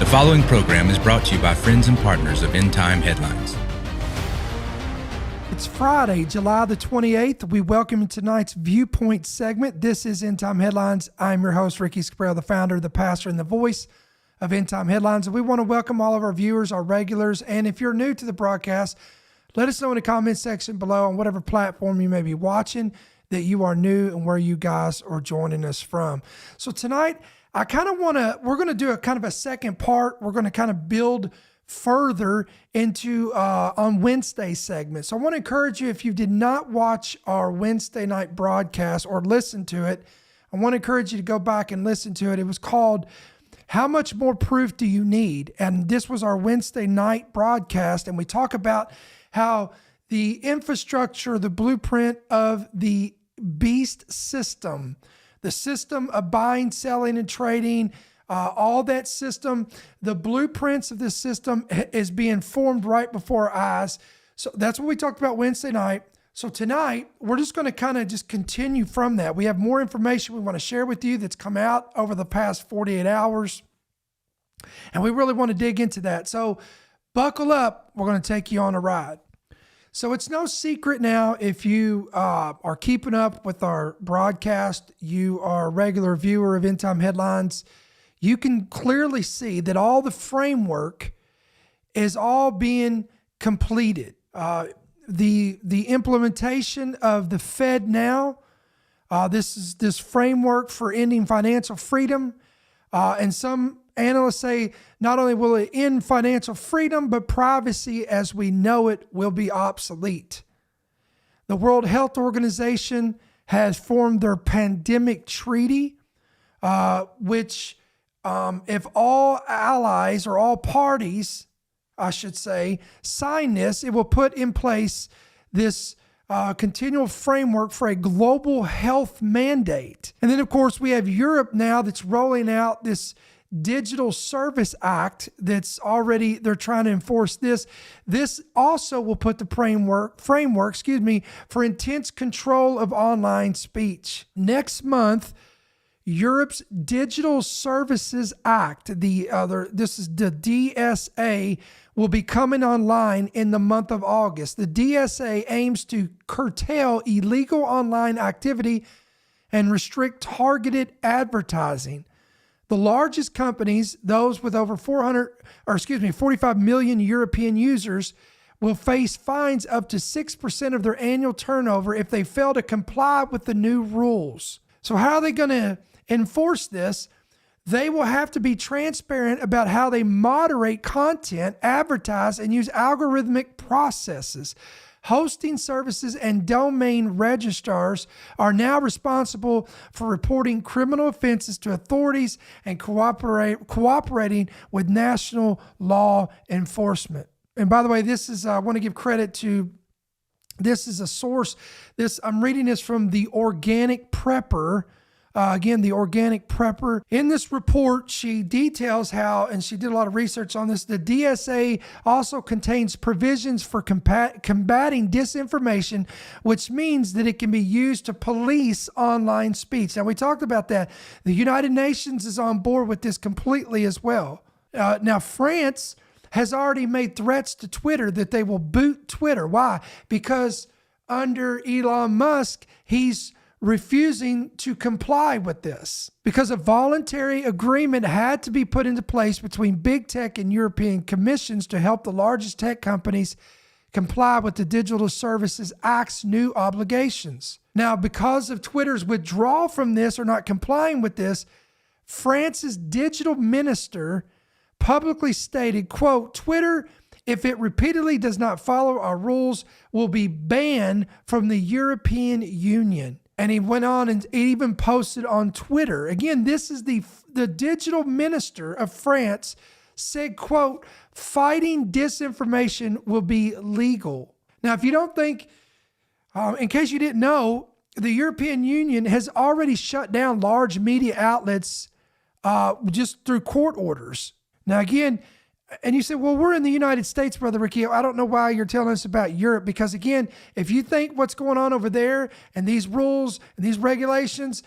following program is brought to you by friends and partners of End Time Headlines. It's Friday, July the 28th. We welcome you to tonight's Viewpoint segment. This is End Time Headlines. I'm your host, Ricky Scabrell, the founder, the pastor, and the voice of End Time Headlines. And we want to welcome all of our viewers, our regulars, and if you're new to the broadcast, let us know in the comment section below on whatever platform you may be watching that you are new and where you guys are joining us from. So tonight, we're going to do a kind of a second part. We're going to kind of build further into on Wednesday segment. So I want to encourage you, if you did not watch our Wednesday night broadcast or listen to it, I want to encourage you to go back and listen to it. It was called How Much More Proof Do You Need? And this was our Wednesday night broadcast. And we talk about how the infrastructure, the blueprint of the beast system, the system of buying, selling, and trading, all that system, the blueprints of this system is being formed right before our eyes. So that's what we talked about Wednesday night. So tonight, we're just going to kind of just continue from that. We have more information we want to share with you that's come out over the past 48 hours. And we really want to dig into that. So buckle up. We're going to take you on a ride. So it's no secret now, if you are keeping up with our broadcast, you are a regular viewer of End Time Headlines, you can clearly see that all the framework is all being completed. The implementation of the Fed now, this framework for ending financial freedom, and some analysts say not only will it end financial freedom, but privacy as we know it will be obsolete. The World Health Organization has formed their pandemic treaty, which if all allies or all parties, I should say, sign this, it will put in place this continual framework for a global health mandate. And then, of course, we have Europe now that's rolling out this Digital Service Act that's already, they're trying to enforce this. This also will put the framework, for intense control of online speech. Next month, Europe's Digital Services Act, this is the DSA, will be coming online in the month of August. The DSA aims to curtail illegal online activity and restrict targeted advertising. The largest companies, those with over 45 million European users, will face fines up to 6% of their annual turnover if they fail to comply with the new rules. So how are they going to enforce this? They will have to be transparent about how they moderate content, advertise, and use algorithmic processes. Hosting services and domain registrars are now responsible for reporting criminal offenses to authorities and cooperating with national law enforcement. And by the way, this is, I want to give credit to, this is a source. I'm reading this from The Organic Prepper. Again, The Organic Prepper. In this report, she details how, and she did a lot of research on this, the DSA also contains provisions for combating disinformation, which means that it can be used to police online speech. Now, we talked about that. The United Nations is on board with this completely as well. Now, France has already made threats to Twitter that they will boot Twitter. Why? Because under Elon Musk, he's refusing to comply with this because a voluntary agreement had to be put into place between big tech and European commissions to help the largest tech companies comply with the Digital Services Act's new obligations. Now, because of Twitter's withdrawal from this or not complying with this, France's digital minister publicly stated, quote, Twitter, if it repeatedly does not follow our rules, will be banned from the European Union. And he went on and even posted on Twitter. Again, this is the digital minister of France said, quote, fighting disinformation will be legal. Now, if you don't think, in case you didn't know, the European Union has already shut down large media outlets just through court orders. Now, again, and you say, well, we're in the United States, Brother Ricky. I don't know why you're telling us about Europe, because again, if you think what's going on over there and these rules and these regulations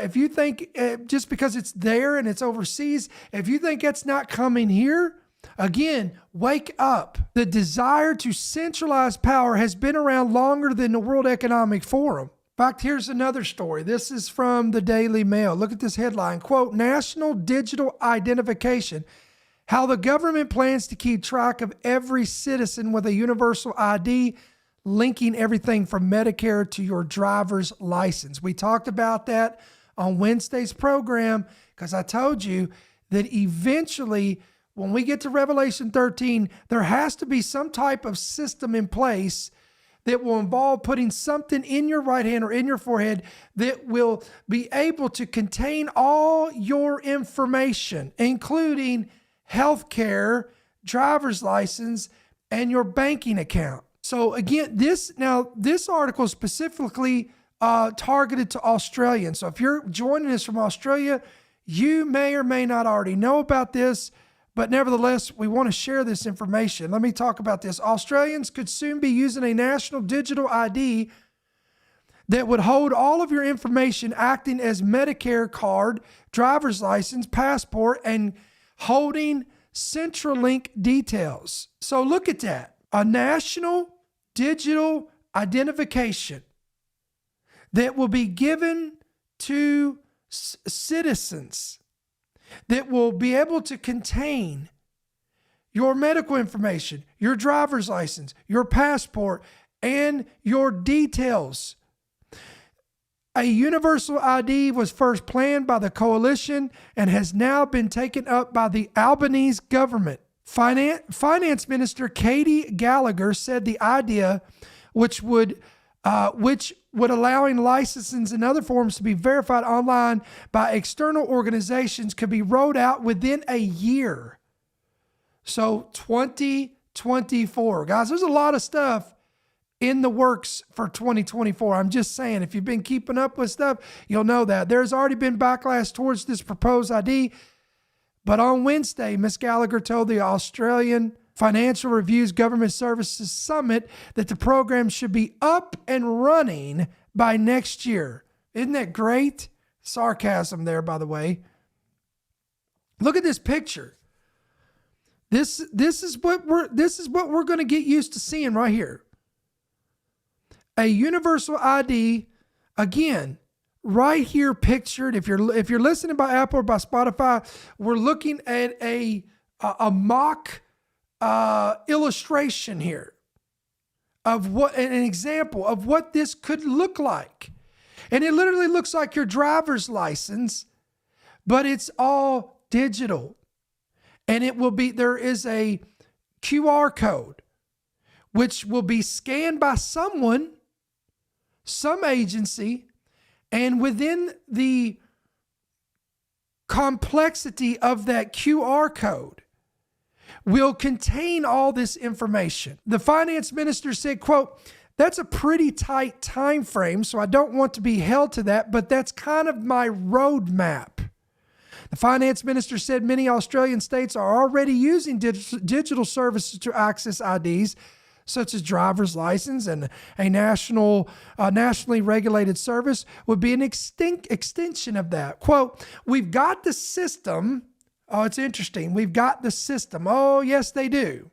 if you think just because it's there and it's overseas, if you think it's not coming here, again, wake up. The desire to centralize power has been around longer than the World Economic Forum. In fact, here's another story. This is from the Daily Mail. Look at this headline, quote, National Digital Identification, how the government plans to keep track of every citizen with a universal ID, linking everything from Medicare to your driver's license. We talked about that on Wednesday's program because I told you that eventually when we get to Revelation 13, there has to be some type of system in place that will involve putting something in your right hand or in your forehead that will be able to contain all your information, including healthcare, driver's license, and your banking account. So again, this article is specifically targeted to Australians. So if you're joining us from Australia, you may or may not already know about this, but nevertheless, we want to share this information. Let me talk about this. Australians could soon be using a national digital ID that would hold all of your information, acting as Medicare card, driver's license, passport, and holding Centrelink details. So look at that. A national digital identification that will be given to citizens that will be able to contain your medical information, your driver's license, your passport, and your details. A universal ID was first planned by the coalition and has now been taken up by the Albanese government. Finance Minister Katie Gallagher said the idea, which would allowing licenses and other forms to be verified online by external organizations, could be rolled out within a year. So 2024. Guys, there's a lot of stuff in the works for 2024. I'm just saying, if you've been keeping up with stuff, you'll know that. There's already been backlash towards this proposed ID. But on Wednesday, Ms. Gallagher told the Australian Financial Review's Government Services Summit that the program should be up and running by next year. Isn't that great? Sarcasm there, by the way. Look at this picture. This is what we're going to get used to seeing right here. A universal ID, again, right here pictured. If you're listening by Apple or by Spotify, we're looking at a mock illustration here of what an example of what this could look like. And it literally looks like your driver's license, but it's all digital. And there is a QR code, which will be scanned by someone, some agency, and within the complexity of that QR code will contain all this information. The finance minister said, quote, "That's a pretty tight time frame, so I don't want to be held to that, but that's kind of my roadmap." The finance minister said many Australian states are already using digital services to access IDs, such as driver's license, and a nationally regulated service would be an extension of that. Quote, "We've got the system." Oh, it's interesting. We've got the system. Oh, yes, they do.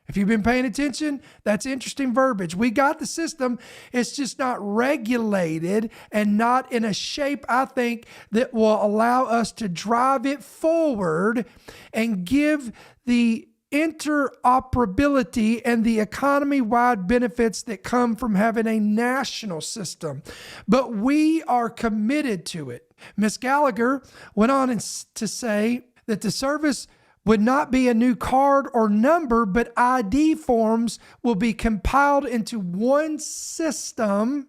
If you've been paying attention, that's interesting verbiage. We got the system. It's just not regulated and not in a shape, I think, that will allow us to drive it forward and give the interoperability and the economy-wide benefits that come from having a national system. But we are committed to it. Ms. Gallagher went on to say that the service would not be a new card or number, but ID forms will be compiled into one system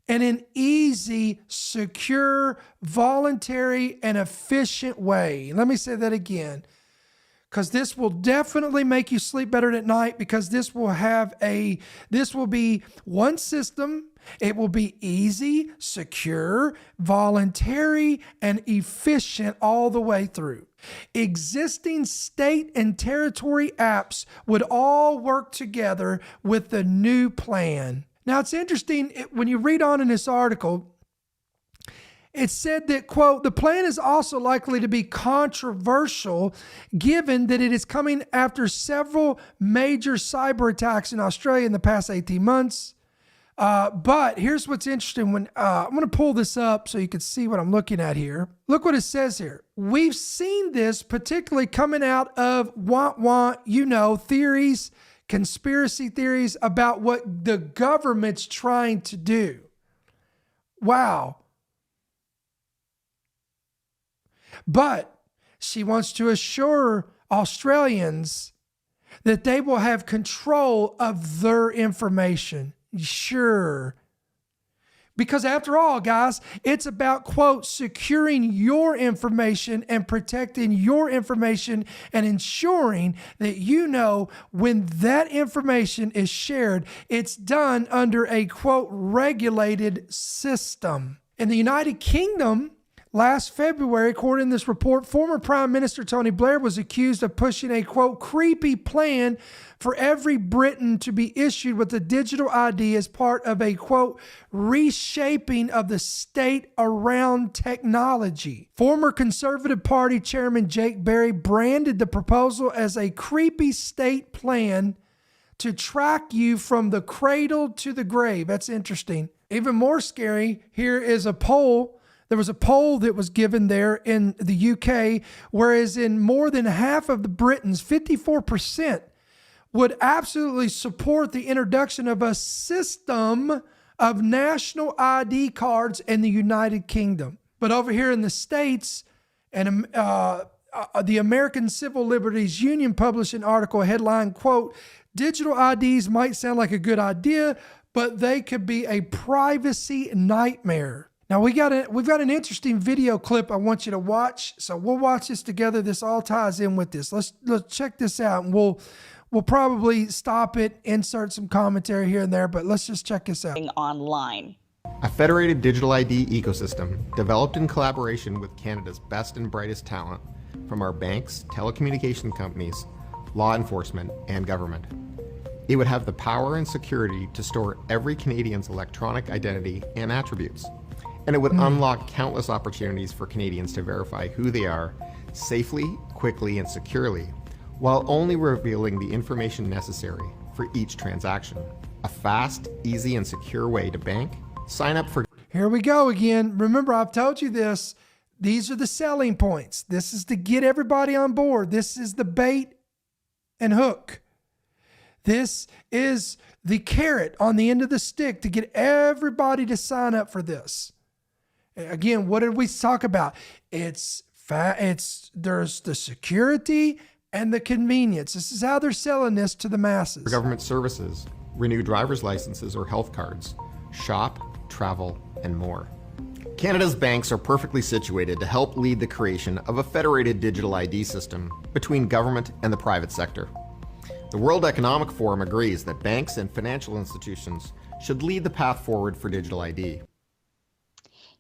in an easy, secure, voluntary, and efficient way. Let me say that again, because this will definitely make you sleep better at night, because this will be one system. It will be easy, secure, voluntary, and efficient all the way through. Existing state and territory apps would all work together with the new plan. Now, it's interesting when you read on in this article, It said that, quote, the plan is also likely to be controversial given that it is coming after several major cyber attacks in Australia in the past 18 months. But here's what's interesting. When I'm going to pull this up so you can see what I'm looking at here. Look what it says here. We've seen this particularly coming out of theories, conspiracy theories about what the government's trying to do. Wow. But she wants to assure Australians that they will have control of their information. Sure. Because after all, guys, it's about, quote, securing your information and protecting your information and ensuring that you know when that information is shared, it's done under a, quote, regulated system. In the United Kingdom, last February, according to this report, former Prime Minister Tony Blair was accused of pushing a, quote, creepy plan for every Briton to be issued with a digital ID as part of a, quote, reshaping of the state around technology. Former Conservative Party Chairman Jake Berry branded the proposal as a creepy state plan to track you from the cradle to the grave. That's interesting. Even more scary, here is a poll. There was a poll that was given there in the UK, whereas in more than half of the Britons, 54%, would absolutely support the introduction of a system of national ID cards in the United Kingdom. But over here in the States, and the American Civil Liberties Union published an article headline, quote, digital IDs might sound like a good idea, but they could be a privacy nightmare. Now we've got an interesting video clip I want you to watch. So we'll watch this together. This all ties in with this. Let's check this out, and we'll probably stop it, insert some commentary here and there, but let's just check this out. Online. A federated digital ID ecosystem developed in collaboration with Canada's best and brightest talent from our banks, telecommunication companies, law enforcement, and government. It would have the power and security to store every Canadian's electronic identity and attributes. And it would unlock countless opportunities for Canadians to verify who they are safely, quickly, and securely, while only revealing the information necessary for each transaction. A fast, easy, and secure way to bank, sign up for... Here we go again. Remember, I've told you this. These are the selling points. This is to get everybody on board. This is the bait and hook. This is the carrot on the end of the stick to get everybody to sign up for this. Again, what did we talk about? There's the security and the convenience. This is how they're selling this to the masses. For government services, renew driver's licenses or health cards, shop, travel, and more. Canada's banks are perfectly situated to help lead the creation of a federated digital ID system between government and the private sector. The World Economic Forum agrees that banks and financial institutions should lead the path forward for digital ID.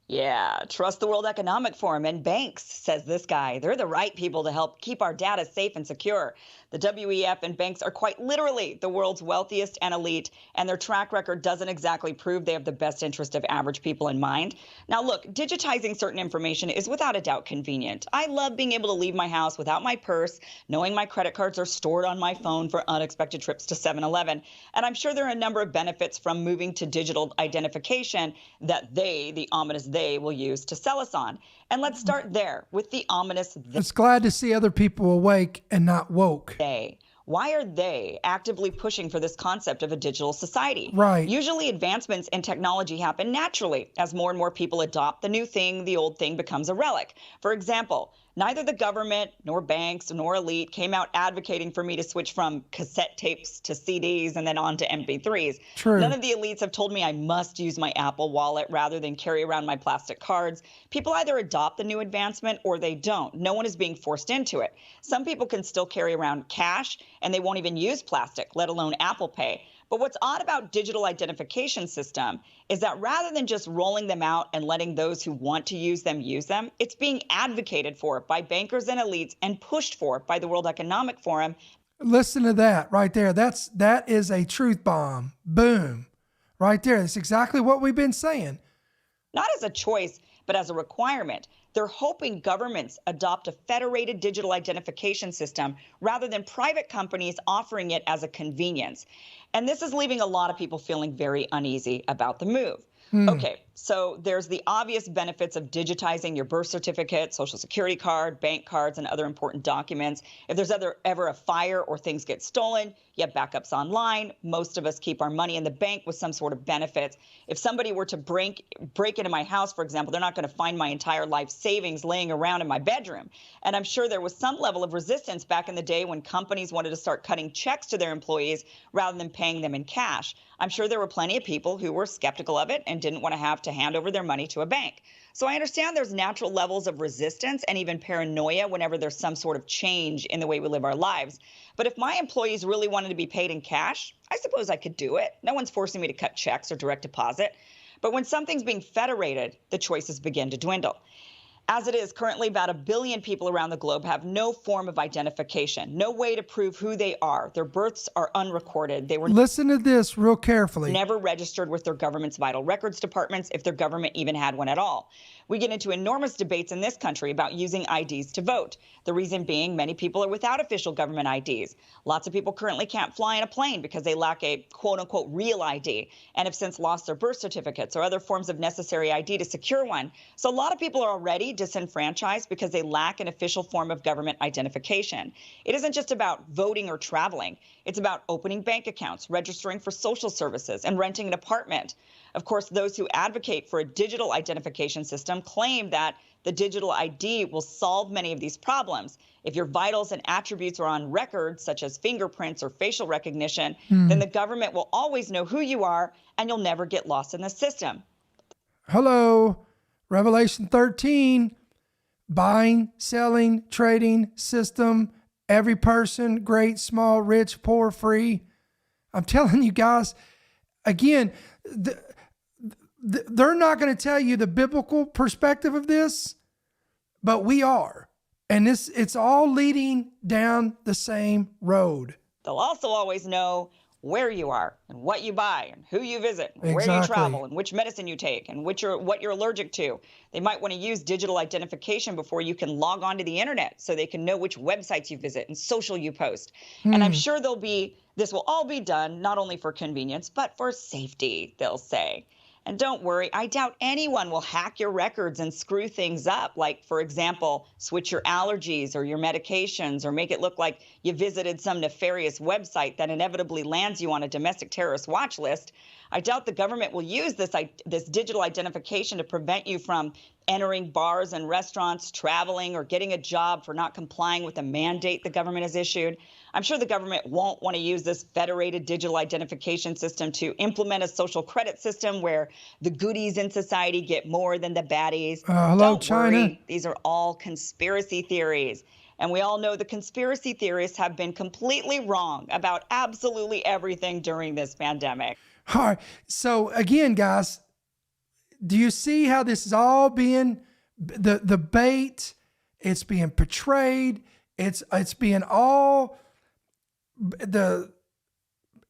Yeah, trust the World Economic Forum and banks, says this guy. They're the right people to help keep our data safe and secure. The WEF and banks are quite literally the world's wealthiest and elite, and their track record doesn't exactly prove they have the best interest of average people in mind. Now, look, digitizing certain information is without a doubt convenient. I love being able to leave my house without my purse, knowing my credit cards are stored on my phone for unexpected trips to 7-Eleven. And I'm sure there are a number of benefits from moving to digital identification that the ominous they, will use to sell us on. And let's start there with the ominous they. It's glad to see other people awake and not woke. Why are they actively pushing for this concept of a digital society? Right. Usually advancements in technology happen naturally. As more and more people adopt the new thing, the old thing becomes a relic. For example, neither the government nor banks nor elite came out advocating for me to switch from cassette tapes to CDs and then on to MP3s. True. None of the elites have told me I must use my Apple Wallet rather than carry around my plastic cards. People either adopt the new advancement or they don't. No one is being forced into it. Some people can still carry around cash and they won't even use plastic, let alone Apple Pay. But what's odd about digital identification system is that rather than just rolling them out and letting those who want to use them, it's being advocated for by bankers and elites and pushed for by the World Economic Forum. Listen to that right there. That is a truth bomb. Boom. Right there. That's exactly what we've been saying. Not as a choice, but as a requirement. They're hoping governments adopt a federated digital identification system rather than private companies offering it as a convenience. And this is leaving a lot of people feeling very uneasy about the move. Okay, so there's the obvious benefits of digitizing your birth certificate, social security card, bank cards, and other important documents. If there's ever a fire or things get stolen, you have backups online. Most of us keep our money in the bank with some sort of benefits. If somebody were to break into my house, for example, they're not going to find my entire life savings laying around in my bedroom. And I'm sure there was some level of resistance back in the day when companies wanted to start cutting checks to their employees rather than paying them in cash. I'm sure there were plenty of people who were skeptical of it and didn't want to have to hand over their money to a bank. So I understand there's natural levels of resistance and even paranoia whenever there's some sort of change in the way we live our lives. But if my employees really wanted to be paid in cash, I suppose I could do it. No one's forcing me to cut checks or direct deposit. But when something's being federated, the choices begin to dwindle. As it is, currently about 1 billion people around the globe have no form of identification, no way to prove who they are. Their births are unrecorded. They were Listen to this real carefully. never registered with their government's vital records departments, if their government even had one at all. We get into enormous debates in this country about using IDs to vote. The reason being, many people are without official government IDs. Lots of people currently can't fly in a plane because they lack a quote-unquote real ID and have since lost their birth certificates or other forms of necessary ID to secure one. So a lot of people are already disenfranchised because they lack an official form of government identification. It isn't just about voting or traveling. It's about opening bank accounts, registering for social services, and renting an apartment. Of course, those who advocate for a digital identification system claim that the digital ID will solve many of these problems. If your vitals and attributes are on record, such as fingerprints or facial recognition, then the government will always know who you are and you'll never get lost in the system. Hello, Revelation 13, buying, selling, trading system, every person, great, small, rich, poor, free. I'm telling you guys, again, they're not going to tell you the biblical perspective of this, but we are. And it's all leading down the same road. They'll also always know where you are and what you buy and who you visit, and where you travel and which medicine you take and what you're allergic to. They might want to use digital identification before you can log on to the internet so they can know which websites you visit and social you post. And I'm sure this will all be done not only for convenience, but for safety, they'll say. And don't worry, I doubt anyone will hack your records and screw things up, like, for example, switch your allergies or your medications or make it look like you visited some nefarious website that inevitably lands you on a domestic terrorist watch list. I doubt the government will use this digital identification to prevent you from entering bars and restaurants, traveling, or getting a job for not complying with a mandate the government has issued. I'm sure the government won't want to use this federated digital identification system to implement a social credit system where the goodies in society get more than the baddies. Hello, Don't China. worry, these are all conspiracy theories. And we all know the conspiracy theorists have been completely wrong about absolutely everything during this pandemic. All right. So again, guys, do you see how this is all being the bait? It's being portrayed. It's being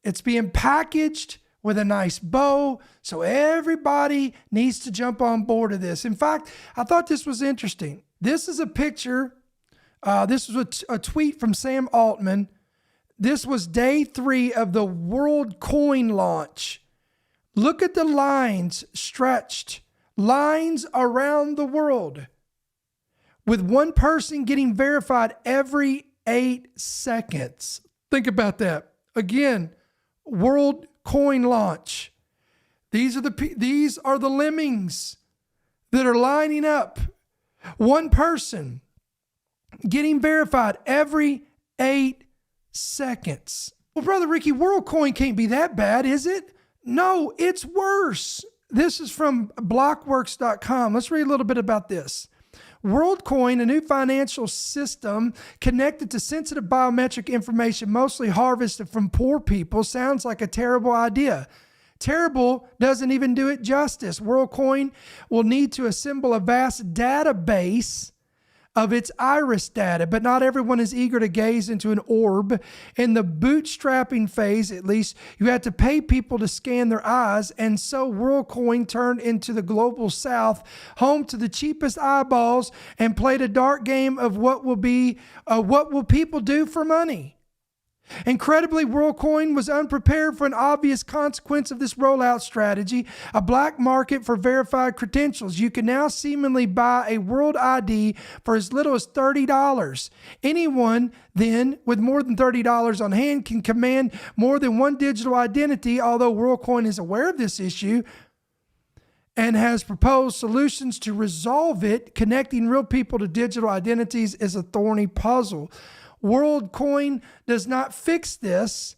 it's being packaged with a nice bow. So everybody needs to jump on board of this. In fact, I thought this was interesting. This is a picture. This was a tweet from Sam Altman. This was day 3 of the World Coin launch. Look at the lines stretched, lines around the world, with one person getting verified every 8 seconds. Think about that. Again, World Coin launch. These are the lemmings that are lining up. One person getting verified every 8 seconds. Well, Brother Ricky, WorldCoin can't be that bad, is it? No, it's worse. This is from blockworks.com. Let's read a little bit about this. WorldCoin, a new financial system connected to sensitive biometric information, mostly harvested from poor people, sounds like a terrible idea. Terrible doesn't even do it justice. WorldCoin will need to assemble a vast database of its iris data, but not everyone is eager to gaze into an orb. In the bootstrapping phase, at least, you had to pay people to scan their eyes, and so WorldCoin turned into the global south, home to the cheapest eyeballs, and played a dark game of what will people do for money. Incredibly, WorldCoin was unprepared for an obvious consequence of this rollout strategy, a black market for verified credentials. You can now seemingly buy a World ID for as little as $30. Anyone, then, with more than $30 on hand can command more than one digital identity, although WorldCoin is aware of this issue and has proposed solutions to resolve it. Connecting real people to digital identities is a thorny puzzle. WorldCoin does not fix this,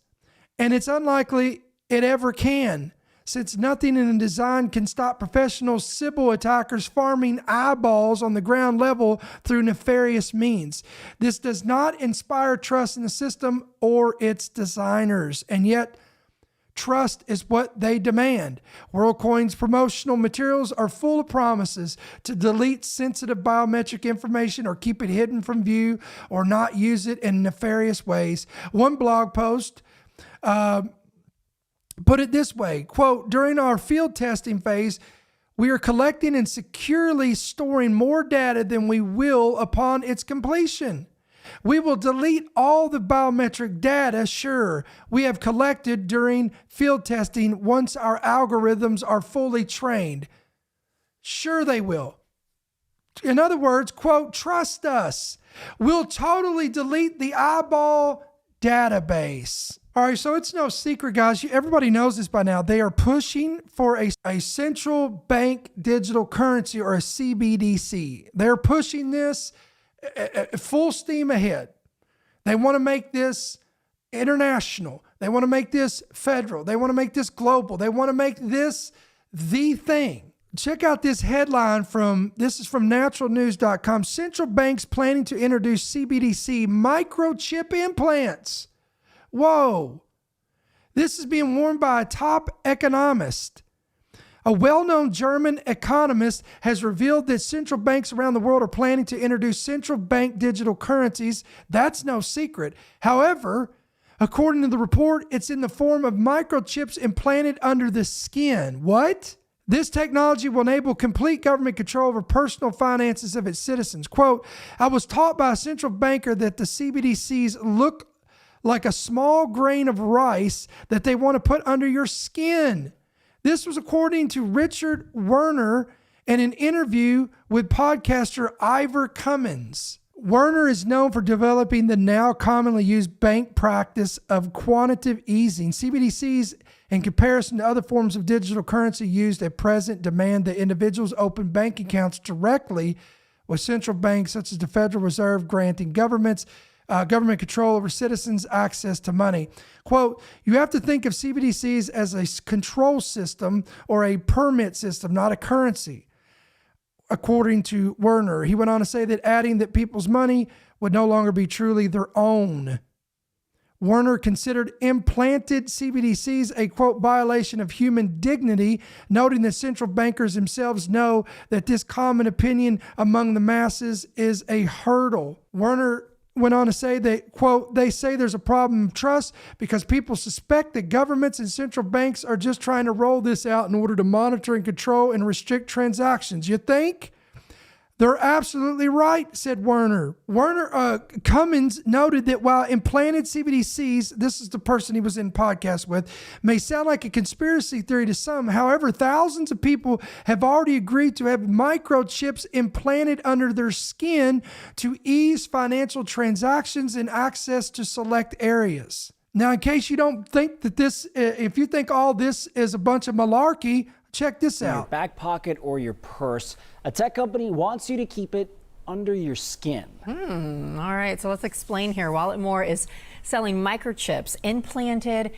and it's unlikely it ever can, since nothing in the design can stop professional Sybil attackers farming eyeballs on the ground level through nefarious means. This does not inspire trust in the system or its designers, and yet trust is what they demand. WorldCoin's promotional materials are full of promises to delete sensitive biometric information or keep it hidden from view or not use it in nefarious ways. One blog post put it this way, quote, "During our field testing phase, we are collecting and securely storing more data than we will upon its completion. We will delete all the biometric data, sure, we have collected during field testing once our algorithms are fully trained." Sure they will. In other words, quote, "Trust us. We'll totally delete the eyeball database." All right, so it's no secret, guys. Everybody knows this by now. They are pushing for a central bank digital currency, or a CBDC. They're pushing this full steam ahead. They want to make this international. They want to make this federal. They want to make this global. They want to make this the thing. Check out this headline this is from naturalnews.com. Central banks planning to introduce CBDC microchip implants. Whoa. This is being warned by a top economist. A well-known German economist has revealed that central banks around the world are planning to introduce central bank digital currencies. That's no secret. However, according to the report, it's in the form of microchips implanted under the skin. What? This technology will enable complete government control over personal finances of its citizens. Quote, "I was taught by a central banker that the CBDCs look like a small grain of rice that they want to put under your skin." This was according to Richard Werner in an interview with podcaster Ivor Cummins. Werner is known for developing the now commonly used bank practice of quantitative easing. CBDCs, in comparison to other forms of digital currency used at present, demand that individuals open bank accounts directly with central banks such as the Federal Reserve, granting government control over citizens' access to money. Quote, "You have to think of CBDCs as a control system or a permit system, not a currency," according to Werner. He went on to say that adding that people's money would no longer be truly their own. Werner considered implanted CBDCs a, quote, "violation of human dignity," noting that central bankers themselves know that this common opinion among the masses is a hurdle. Werner went on to say that, quote, "They say there's a problem of trust because people suspect that governments and central banks are just trying to roll this out in order to monitor and control and restrict transactions. You think?" "They're absolutely right," said Werner. Cummins noted that while implanted CBDCs, this is the person he was in podcast with, may sound like a conspiracy theory to some, however, thousands of people have already agreed to have microchips implanted under their skin to ease financial transactions and access to select areas. Now, in case you don't think that if you think all this is a bunch of malarkey, check this out. In your back pocket or your purse, a tech company wants you to keep it under your skin. All right, so let's explain here. Wallet More is selling microchips implanted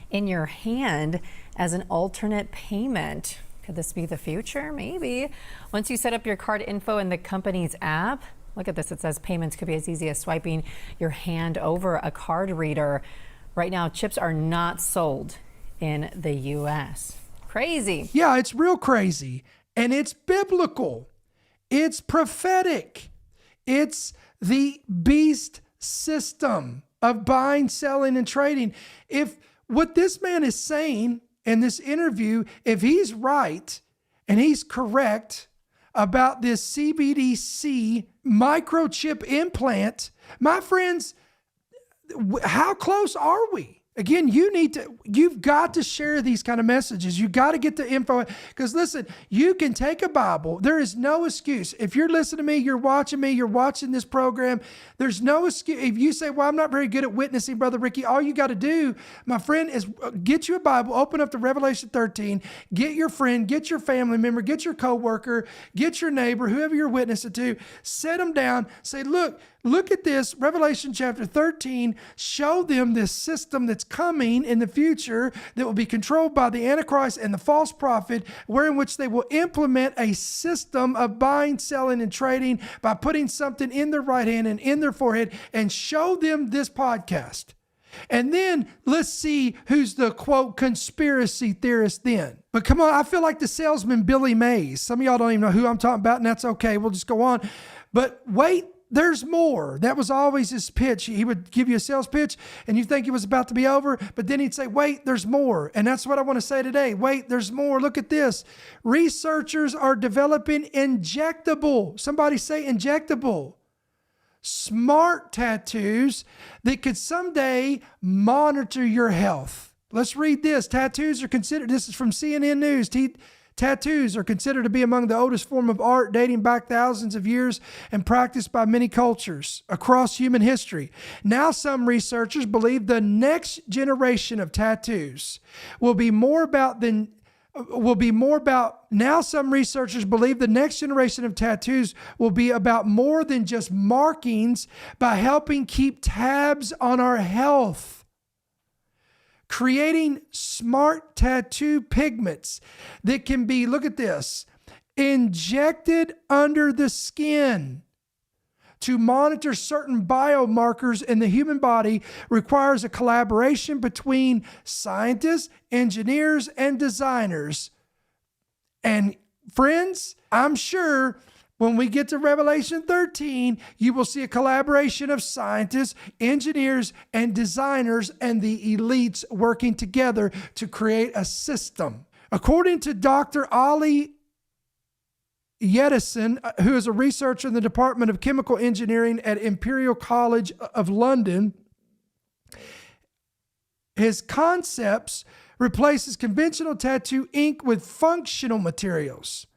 in your hand as an alternate payment. Could this be the future? Maybe. Once you set up your card info in the company's app, look at this, it says payments could be as easy as swiping your hand over a card reader. Right now, chips are not sold in the U.S. Crazy. Yeah, it's real crazy. And it's biblical. It's prophetic. It's the beast system of buying, selling, and trading. If what this man is saying in this interview, if he's right and he's correct about this CBDC microchip implant, my friends, how close are we? Again, you've got to share these kind of messages. You got to get the info, because listen, you can take a Bible. There is no excuse. If you're listening to me, you're watching this program, there's no excuse. If you say, well, I'm not very good at witnessing, Brother Ricky, all you got to do, my friend, is get you a Bible, open up to Revelation 13, get your friend, get your family member, get your coworker, get your neighbor, whoever you're witnessing to, sit them down, say, look at this, Revelation chapter 13, show them this system that's coming in the future that will be controlled by the Antichrist and the false prophet, wherein which they will implement a system of buying, selling, and trading by putting something in their right hand and in their forehead, and show them this podcast. And then let's see who's the, quote, conspiracy theorist then. But come on, I feel like the salesman Billy Mays. Some of y'all don't even know who I'm talking about, and that's okay. We'll just go on. But wait, there's more. That was always his pitch. He would give you a sales pitch and you think it was about to be over, but then he'd say, wait, there's more. And that's what I want to say today. Wait, there's more. Look at this. Researchers are developing injectable, somebody say injectable, smart tattoos that could someday monitor your health. Let's read this. Tattoos are considered, this is from CNN News. Tattoos are considered to be among the oldest form of art, dating back thousands of years and practiced by many cultures across human history. Now some researchers believe the next generation of tattoos will be more about now some researchers believe the next generation of tattoos will be about more than just markings, by helping keep tabs on our health. Creating smart tattoo pigments that can be, look at this, injected under the skin to monitor certain biomarkers in the human body requires a collaboration between scientists, engineers, and designers. And friends, I'm sure when we get to Revelation 13, you will see a collaboration of scientists, engineers, and designers, and the elites working together to create a system. According to Dr. Ali Yedison, who is a researcher in the Department of Chemical Engineering at Imperial College of London, his concepts replaces conventional tattoo ink with functional materials,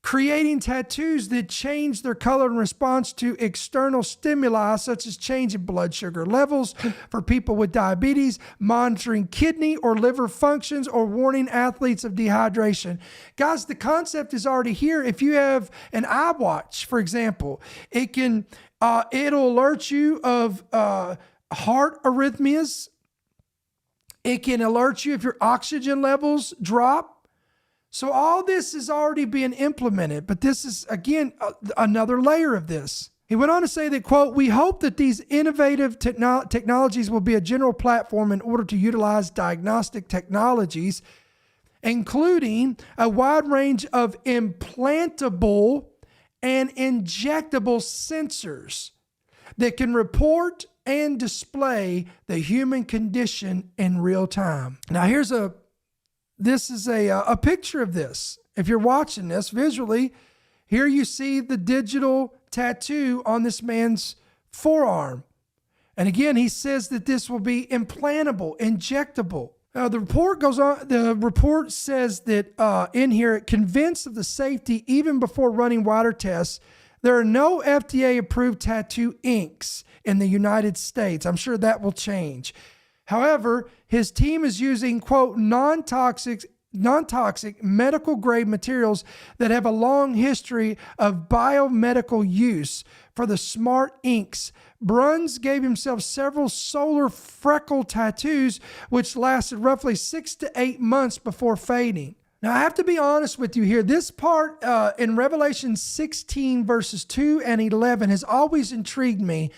creating tattoos that change their color in response to external stimuli, such as change in blood sugar levels for people with diabetes, monitoring kidney or liver functions, or warning athletes of dehydration. Guys, the concept is already here. If you have an iWatch, for example, it'll alert you of heart arrhythmias. It can alert you if your oxygen levels drop. So all this is already being implemented, but this is, again, another layer of this. He went on to say that, quote, we hope that these innovative technologies will be a general platform in order to utilize diagnostic technologies, including a wide range of implantable and injectable sensors that can report and display the human condition in real time. Now, this is a picture of this. If you're watching this visually, here you see the digital tattoo on this man's forearm. And again, he says that this will be implantable, injectable. Now, the report goes on. The report says that in here, convinced of the safety even before running wider tests, there are no FDA-approved tattoo inks in the United States. I'm sure that will change. However, his team is using, quote, non-toxic medical grade materials that have a long history of biomedical use for the smart inks. Bruns gave himself several solar freckle tattoos, which lasted roughly 6 to 8 months before fading. Now, I have to be honest with you here. This part in Revelation 16, verses 2 and 11 has always intrigued me,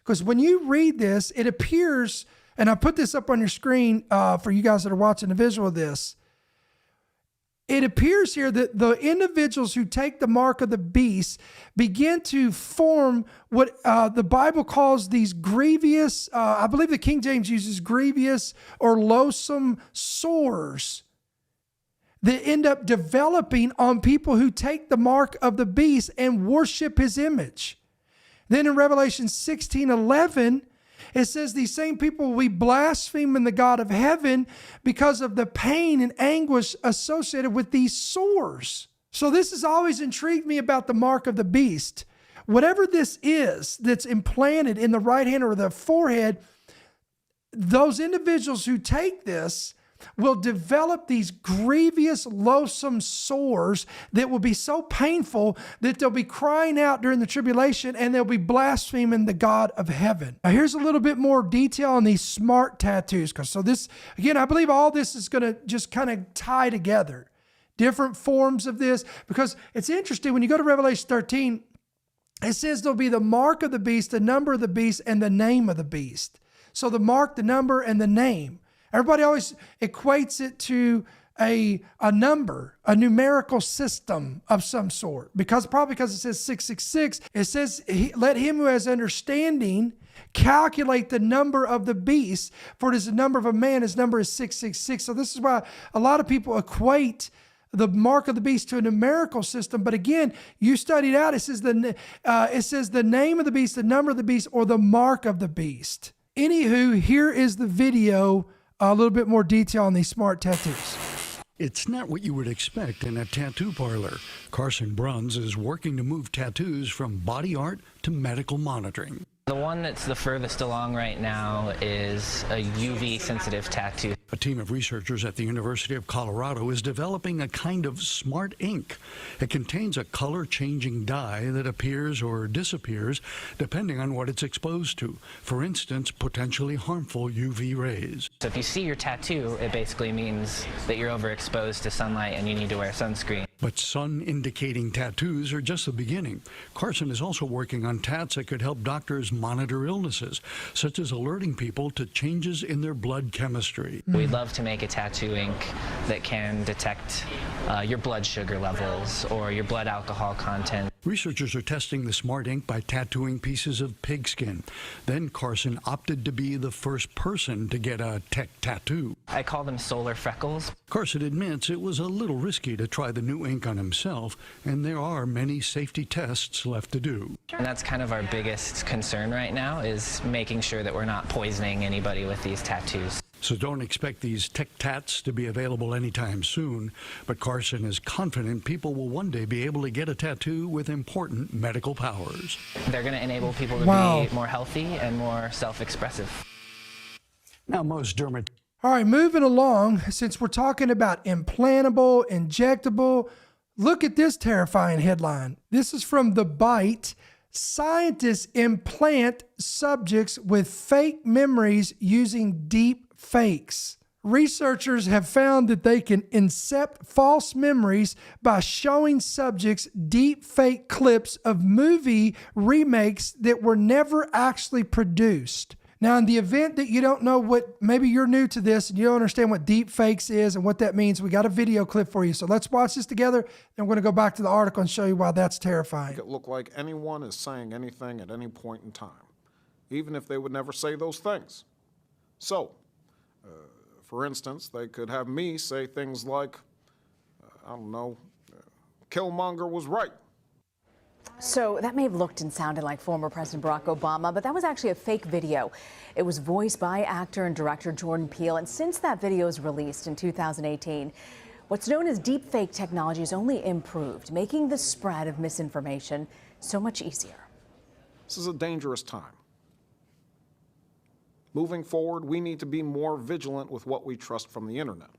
because when you read this, it appears, and I put this up on your screen for you guys that are watching the visual of this. it appears here that the individuals who take the mark of the beast begin to form what the Bible calls these grievous, I believe the King James uses grievous or loathsome sores that end up developing on people who take the mark of the beast and worship his image. Then in Revelation 16:11, it says these same people will be blaspheming the God of heaven because of the pain and anguish associated with these sores. So this has always intrigued me about the mark of the beast. Whatever this is that's implanted in the right hand or the forehead, those individuals who take this will develop these grievous, loathsome sores that will be so painful that they'll be crying out during the tribulation and they'll be blaspheming the God of heaven. Now, here's a little bit more detail on these smart tattoos. So this, again, I believe all this is going to just kind of tie together. Different forms of this, because it's interesting when you go to Revelation 13, it says there'll be the mark of the beast, the number of the beast, and the name of the beast. So the mark, the number, and the name. Everybody always equates it to a number, a numerical system of some sort. Probably because it says 666, it says, let him who has understanding calculate the number of the beast, for it is the number of a man, his number is 666. So this is why a lot of people equate the mark of the beast to a numerical system. But again, you studied out, it says the name of the beast, the number of the beast, or the mark of the beast. Anywho, here is the video, a little bit more detail on these smart tattoos. It's not what you would expect in a tattoo parlor. Carson Bruns is working to move tattoos from body art to medical monitoring. The one that's the furthest along right now is a UV sensitive tattoo. A team of researchers at the University of Colorado is developing a kind of smart ink. It contains a color-changing dye that appears or disappears depending on what it's exposed to. For instance, potentially harmful UV rays. So if you see your tattoo, it basically means that you're overexposed to sunlight and you need to wear sunscreen. But sun-indicating tattoos are just the beginning. Carson is also working on tats that could help doctors monitor illnesses, such as alerting people to changes in their blood chemistry. We'd love to make a tattoo ink that can detect your blood sugar levels or your blood alcohol content. Researchers are testing the smart ink by tattooing pieces of pigskin. Then Carson opted to be the first person to get a tech tattoo. I call them solar freckles. Carson admits it was a little risky to try the new ink on himself, and there are many safety tests left to do. And that's kind of our biggest concern right now, is making sure that we're not poisoning anybody with these tattoos. So don't expect these tech tats to be available anytime soon, but Carson is confident people will one day be able to get a tattoo with important medical powers. They're going to enable people to be more healthy and more self-expressive. Now, most dermatologists. All right, moving along, since we're talking about implantable, injectable, look at this terrifying headline. This is from The Bite. Scientists implant subjects with fake memories using deep fakes. Researchers have found that they can incept false memories by showing subjects deep fake clips of movie remakes that were never actually produced. Now, in the event that you don't know what, maybe you're new to this and you don't understand what deep fakes is and what that means, we got a video clip for you. So let's watch this together. Then we're going to go back to the article and show you why that's terrifying. It look like anyone is saying anything at any point in time, even if they would never say those things. So, for instance, they could have me say things like, I don't know, Killmonger was right. So that may have looked and sounded like former President Barack Obama, but that was actually a fake video. It was voiced by actor and director Jordan Peele, and since that video was released in 2018, what's known as deepfake technology has only improved, making the spread of misinformation so much easier. This is a dangerous time. Moving forward, we need to be more vigilant with what we trust from the internet.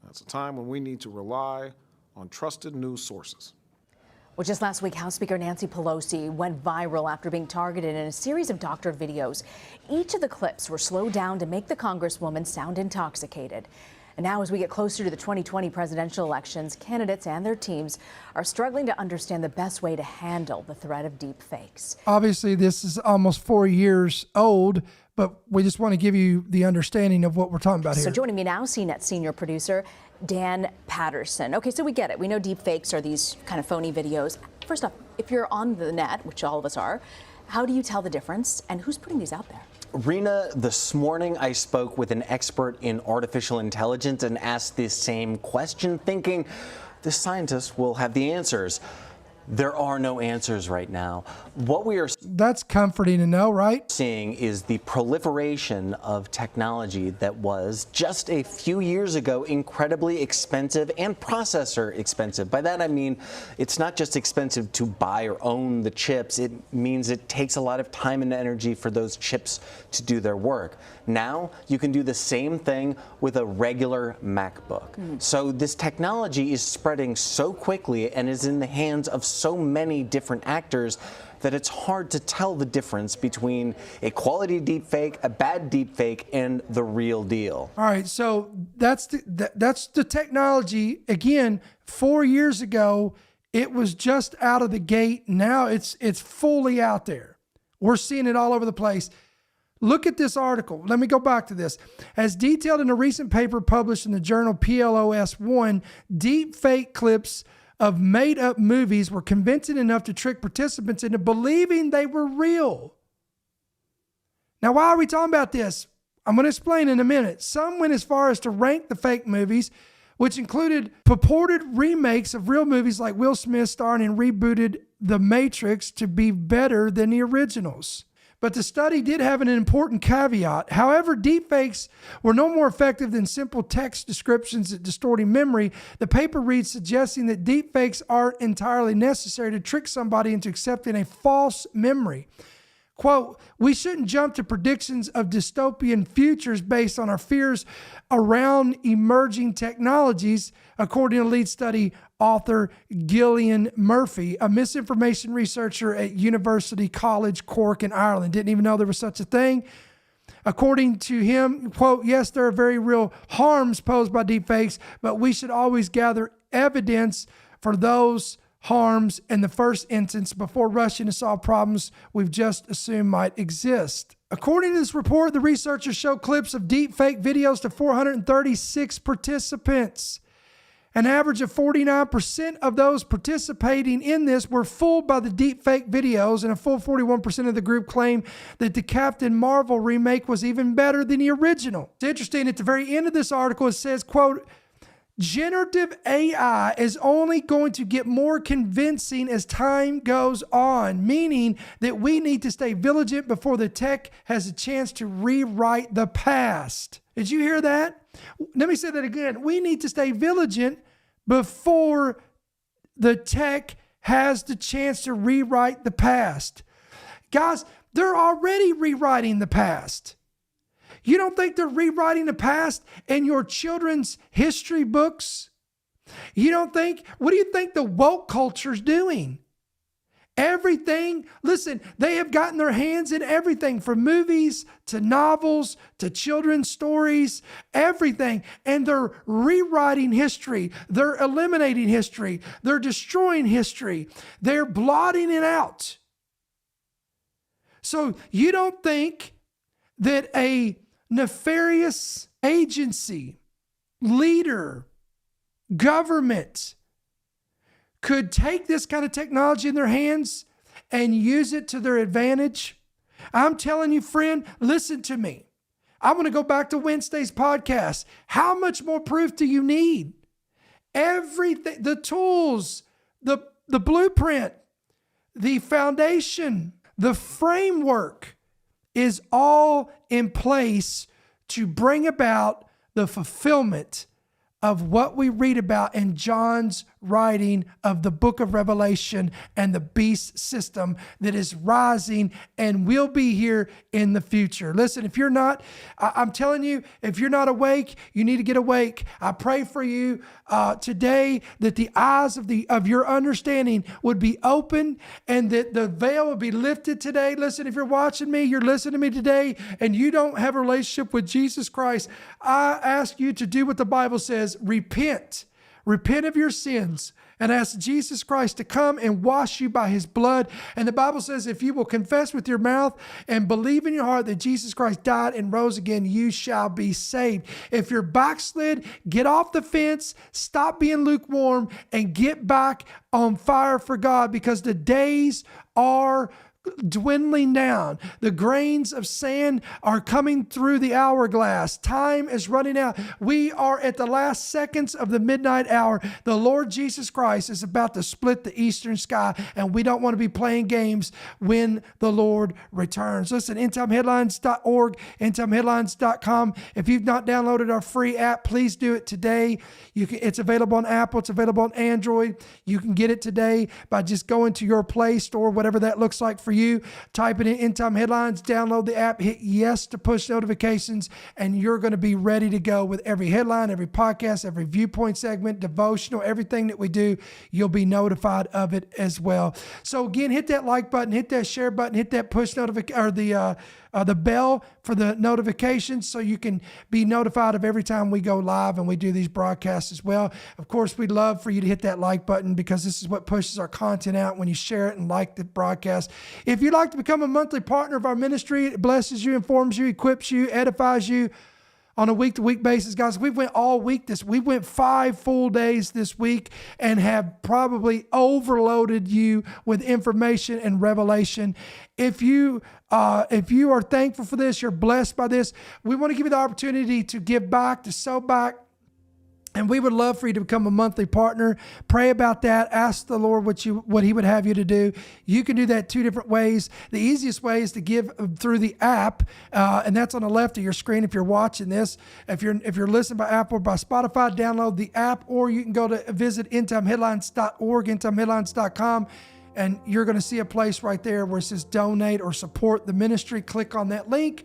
That's a time when we need to rely on trusted news sources. Well, just last week, House Speaker Nancy Pelosi went viral after being targeted in a series of doctored videos. Each of the clips were slowed down to make the Congresswoman sound intoxicated. And now, as we get closer to the 2020 presidential elections, candidates and their teams are struggling to understand the best way to handle the threat of deep fakes. Obviously, this is almost 4 years old, but we just want to give you the understanding of what we're talking about here. So joining me now, CNET senior producer Dan Patterson. Okay, so we get it. We know deep fakes are these kind of phony videos. First off, if you're on the net, which all of us are, how do you tell the difference, and who's putting these out there? Rena, this morning I spoke with an expert in artificial intelligence and asked this same question, thinking the scientists will have the answers. There are no answers right now. What we are That's comforting to know, right? seeing is the proliferation of technology that was just a few years ago incredibly expensive and processor expensive. By that I mean it's not just expensive to buy or own the chips, it means it takes a lot of time and energy for those chips to do their work. Now you can do the same thing with a regular MacBook. So this technology is spreading so quickly and is in the hands of so many different actors that it's hard to tell the difference between a quality deepfake, a bad deepfake, and the real deal. All right, so that's the technology. Again, 4 years ago, it was just out of the gate. Now it's fully out there. We're seeing it all over the place. Look at this article. Let me go back to this. As detailed in a recent paper published in the journal PLOS1, deep fake clips of made-up movies were convincing enough to trick participants into believing they were real. Now, why are we talking about this? I'm going to explain in a minute. Some went as far as to rank the fake movies, which included purported remakes of real movies like Will Smith starring in rebooted The Matrix, to be better than the originals. But the study did have an important caveat. However, deepfakes were no more effective than simple text descriptions at distorting memory. The paper reads suggesting that deepfakes aren't entirely necessary to trick somebody into accepting a false memory. Quote, we shouldn't jump to predictions of dystopian futures based on our fears around emerging technologies, according to lead study author Gillian Murphy, a misinformation researcher at University College Cork in Ireland. Didn't even know there was such a thing. According to him, quote, yes, there are very real harms posed by deepfakes, but we should always gather evidence for those harms in the first instance before rushing to solve problems we've just assumed might exist. According to this report, the researchers show clips of deepfake videos to 436 participants. An average of 49% of those participating in this were fooled by the deepfake videos, and a full 41% of the group claimed that the Captain Marvel remake was even better than the original. It's interesting, at the very end of this article, it says, quote, generative AI is only going to get more convincing as time goes on, meaning that we need to stay vigilant before the tech has a chance to rewrite the past. Did you hear that? Let me say that again. We need to stay vigilant before the tech has the chance to rewrite the past. Guys, they're already rewriting the past. You don't think they're rewriting the past in your children's history books? You don't think, what do you think the woke culture's doing? Everything, listen, they have gotten their hands in everything from movies to novels to children's stories, everything. And they're rewriting history. They're eliminating history. They're destroying history. They're blotting it out. So you don't think that a nefarious agency, leader, government could take this kind of technology in their hands and use it to their advantage? I'm telling you, friend, listen to me. I'm going to go back to Wednesday's podcast. How much more proof do you need? Everything, the tools, the blueprint, the foundation, the framework is all in place to bring about the fulfillment of what we read about in John's writing of the book of Revelation and the beast system that is rising and will be here in the future. Listen, if you're not, I'm telling you, if you're not awake, you need to get awake. I pray for you today that the eyes of your understanding would be open and that the veil would be lifted today. Listen, if you're watching me, you're listening to me today, and you don't have a relationship with Jesus Christ, I ask you to do what the Bible says: repent. Repent of your sins and ask Jesus Christ to come and wash you by his blood. And the Bible says if you will confess with your mouth and believe in your heart that Jesus Christ died and rose again, you shall be saved. If you're backslid, get off the fence, stop being lukewarm, and get back on fire for God, because the days are dwindling down. The grains of sand are coming through the hourglass. Time is running out. We are at the last seconds of the midnight hour. The Lord Jesus Christ is about to split the eastern sky, and we don't want to be playing games when the Lord returns. Listen, endtimeheadlines.org, endtimeheadlines.com. If you've not downloaded our free app, please do it today. It's available on Apple. It's available on Android. You can get it today by just going to your Play Store, whatever that looks like for you. Type it in End Time Headlines, download the app, hit yes to push notifications, and you're going to be ready to go with every headline, every podcast, every viewpoint segment, devotional, everything that we do. You'll be notified of it as well. So again, hit that like button, hit that share button, hit that push notification, or the bell for the notifications, so you can be notified of every time we go live and we do these broadcasts as well. Of course, we'd love for you to hit that like button, because this is what pushes our content out when you share it and like the broadcast. If you'd like to become a monthly partner of our ministry, it blesses you, informs you, equips you, edifies you on a week-to-week basis. Guys, we went all week we went 5 full days this week and have probably overloaded you with information and revelation. If you are thankful for this, you're blessed by this, we want to give you the opportunity to give back, to sow back. And we would love for you to become a monthly partner. Pray about that. Ask the Lord what he would have you to do. You can do that 2 different ways. The easiest way is to give through the app, and that's on the left of your screen if you're watching this. If you're listening by Apple or by Spotify, download the app, or you can go to visit endtimeheadlines.org, endtimeheadlines.com, and you're going to see a place right there where it says donate or support the ministry. Click on that link.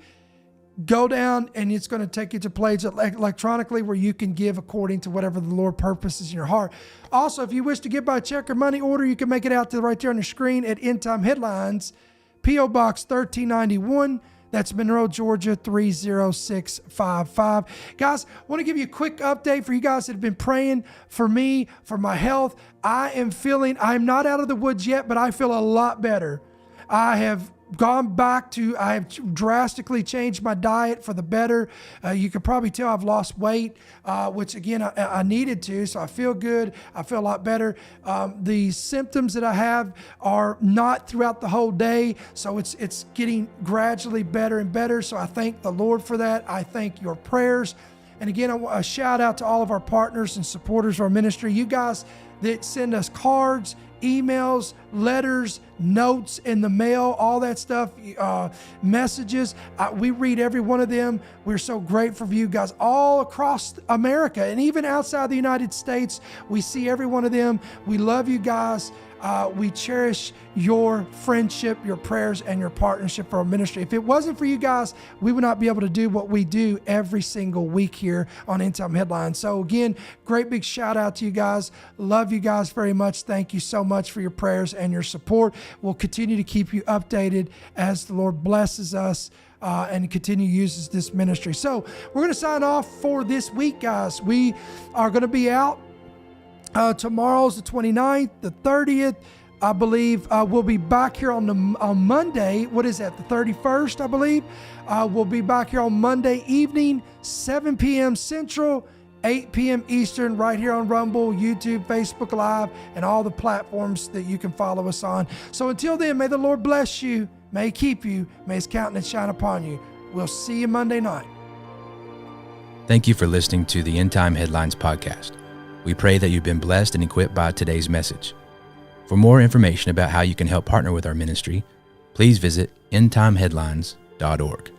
Go down, and it's going to take you to plays electronically where you can give according to whatever the Lord purposes in your heart. Also, if you wish to give by check or money order, you can make it out to right there on your screen at End Time Headlines, P.O. Box 1391. That's Monroe, Georgia 30655. Guys, I want to give you a quick update for you guys that have been praying for me, for my health. I'm not out of the woods yet, but I feel a lot better. I have drastically changed my diet for the better. You can probably tell I've lost weight, which again, I needed to, so I feel good. I feel a lot better. The symptoms that I have are not throughout the whole day, so it's getting gradually better and better. So I thank the Lord for that. I thank your prayers. And again, a shout out to all of our partners and supporters of our ministry. You guys that send us cards, emails, letters, notes in the mail, all that stuff, messages. We read every one of them. We're so grateful for you guys all across America and even outside the United States. We see every one of them. We love you guys. We cherish your friendship, your prayers, and your partnership for our ministry. If it wasn't for you guys, we would not be able to do what we do every single week here on End Time Headlines. So again, great big shout out to you guys. Love you guys very much. Thank you so much for your prayers and your support. We'll continue to keep you updated as the Lord blesses us and continue uses this ministry. So we're going to sign off for this week, guys. We are going to be out. Tomorrow's the 29th, the 30th, I believe. We'll be back here on Monday. What is that? The 31st, I believe. We'll be back here on Monday evening, 7 p.m. Central, 8 p.m. Eastern, right here on Rumble, YouTube, Facebook Live, and all the platforms that you can follow us on. So until then, may the Lord bless you, may He keep you, may His countenance shine upon you. We'll see you Monday night. Thank you for listening to the End Time Headlines podcast. We pray that you've been blessed and equipped by today's message. For more information about how you can help partner with our ministry, please visit endtimeheadlines.org.